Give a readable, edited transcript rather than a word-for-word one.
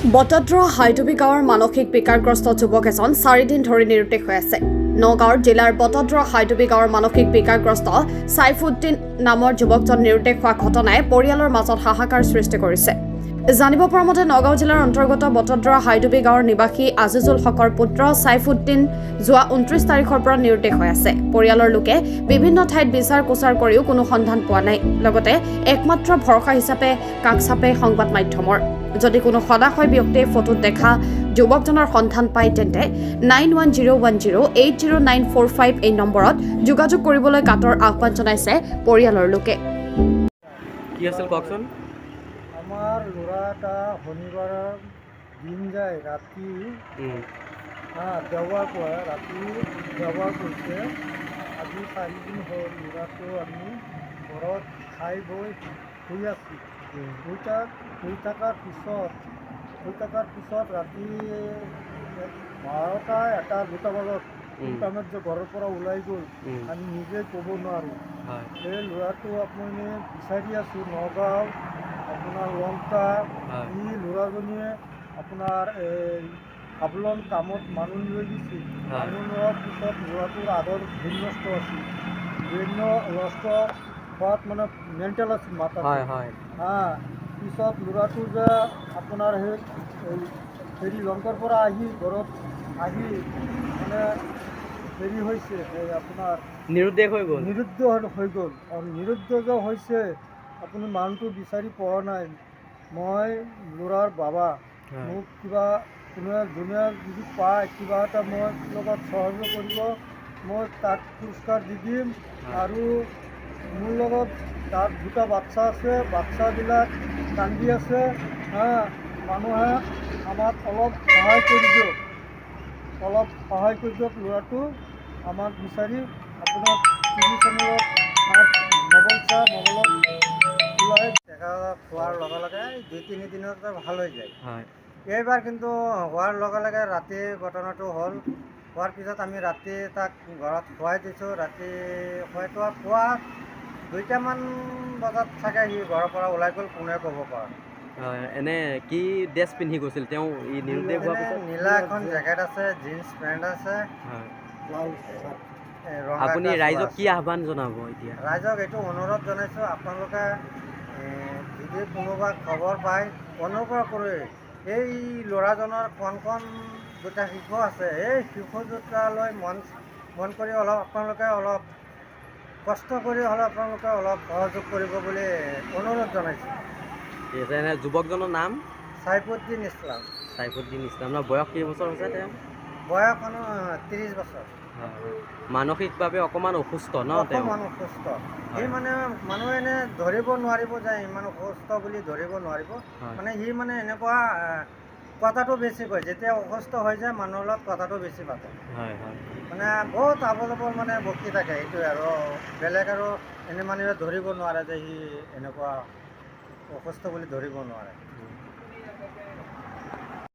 বটদ্ৰ হাইডুবি গাঁৱৰ মানসিক বিকাৰগ্ৰস্ত যুৱক এজন 4 দিন ধৰি নিৰুদ্দেশ হৈ আছে। নগাঁৱৰ জিলাৰ বটদ্ৰ হাইডুবি গাঁৱৰ মানসিক বিকাৰগ্ৰস্ত সাইফুদ্দিন নামৰ যুৱকজন নিৰুদ্দেশ হোৱা ঘটনাই পৰিয়ালৰ মাজত হাহাকাৰ সৃষ্টি কৰিছে। জানিব পৰা মতে নগাঁও জিলাৰ অন্তৰ্গত বটদ্ৰ হাইডুবি গাঁৱৰ নিবাসী আজিজুল হকৰ পুত্ৰ সাইফুদ্দিন যোৱা 29 তাৰিখৰ পৰা নিৰুদ্দেশ হৈ আছে। পৰিয়ালৰ লোকে বিভিন্ন ঠাইত বিচাৰ কোচাৰ কৰিও কোনো সন্ধান পোৱা নাই। লগতে একমাত্ৰ ভৰসা হিচাপে কাষ চাপে সংবাদ মাধ্যমৰ। যদি কোনো সদাশয় ব্যক্তিয়ে ফটোত দেখা যুৱকজনৰ সন্ধান পায় তেন্তে 9101080945 এই নম্বৰত যোগাযোগ কৰিবলৈ কাটৰ আহ্বান জনাইছে পৰিয়ালৰ লোকে। কি আছিল কওকচোন? আমাৰ ল'ৰাটা শনিবাৰৰ দিন যায় ৰাতি দেওবাৰ পৰা ৰাতি দেওবাৰ কৰিছে। আজি 4 দিন হ'ল ল'ৰাটো আমি ঘৰত খাই বৈ শুই আছোঁ। শুই থকাৰ পিছত ৰাতি 12টা 1টা 2টা বজাত ইণ্টাৰনেট যে ঘৰৰ পৰা ওলাই গ'ল আমি নিজে ক'ব নোৱাৰোঁ। এই ল'ৰাটো আপুনি বিচাৰি আছোঁ নগাঁও আপোনাৰ লংকা। ই ল'ৰাজনীয়ে আপোনাৰ এই হাবলন কামত মানুহ লৈ গৈছিল। মানুহ লোৱাৰ পিছত ল'ৰাটোৰ আগৰ ব্ৰেইন নষ্ট আছিল। ব্ৰেইন নষ্ট হোৱাত মানে মেণ্টেল আছিল মাথা। পিছত ল'ৰাটো যে আপোনাৰ হেৰি লংকাৰ পৰা আহি ঘৰত আহি মানে হেৰি হৈছে এই আপোনাৰ নিৰুদ্দেশ হৈ গ'ল। নিৰুদ্ধ হৈ গ'ল আৰু নিৰুদ্ধ যে হৈছে আপুনি মানুহটো বিচাৰি পোৱা নাই। মই ল'ৰাৰ বাবা, মোক কিবা যোনে যদি পায় কিবা এটা মই লগত সহযোগ কৰিব, মই তাক পুৰস্কাৰ দি দিম। আৰু মোৰ লগত তাত 2টা বাচ্চা আছে, বাচ্চাবিলাক কান্দি আছে। মানুহে আমাক অলপ সহায় কৰি দিয়ক, ল'ৰাটো আমাক বিচাৰি আপোনাৰ টিভি চেনেলত মোবাইলত ওলাই দেখা খোৱাৰ লগে লগে 2-3 দিনতে ভাল হৈ যায়। এইবাৰ কিন্তু হোৱাৰ লগে লগে ৰাতি ঘটনাটো হ'ল। হোৱাৰ পিছত আমি ৰাতি তাক ঘৰত শুৱাই দিছোঁ। ৰাতি পুৱা 2টামান বজাত চাগে সি ঘৰৰ পৰা ওলাই গ'ল, কোনে ক'ব পৰা। এনে কি ড্ৰেছ পিন্ধি গৈছিল তেওঁ নিৰুদ্দেশ হোৱাৰ পিছত? নীলা এখন জেকেট আছে, জিন্স পেণ্ট আছে, আপুনি ৰাইজক কি আহ্বান জনাব এতিয়া? ৰাইজক এইটো অনুৰোধ জনাইছোঁ, আপোনালোকে যদি কোনোবা খবৰ পায় অনুগ্ৰহ কৰি এই ল'ৰাজনৰ কণ দুটা শিশু আছে, এই শিশু দুটালৈ মন কৰি আপোনালোকে অলপ কষ্ট কৰি আপোনালোকে অলপ সহযোগ কৰিব বুলি অনুৰোধ জনাইছোঁ। ঠিক আছে। এনে যুৱকজনৰ নাম? সাইফুদ্দিন ইছলাম। সাইফুদ্দিন ইছলামৰ বয়স কেইবছৰ হৈছে তেওঁ? বয়স 30 বছৰ। মানসিকভাৱে অকণমান অসুস্থ ন? অকণমান অসুস্থ। সি মানে মানুহে এনে ধৰিব নোৱাৰিব যে ইমান অসুস্থ বুলি ধৰিব নোৱাৰিব। মানে সি মানে এনেকুৱা কথাটো বেছি কয়, যেতিয়া অসুস্থ হৈ যায় মানুহৰ লগত কথাটো বেছি পাতে। মানে বহুত আবল মানে বকি থাকে, সেইটোৱে আৰু বেলেগ আৰু এনে মানুহে ধৰিব নোৱাৰে যে সি এনেকুৱা অসুস্থ বুলি ধৰিব নোৱাৰে।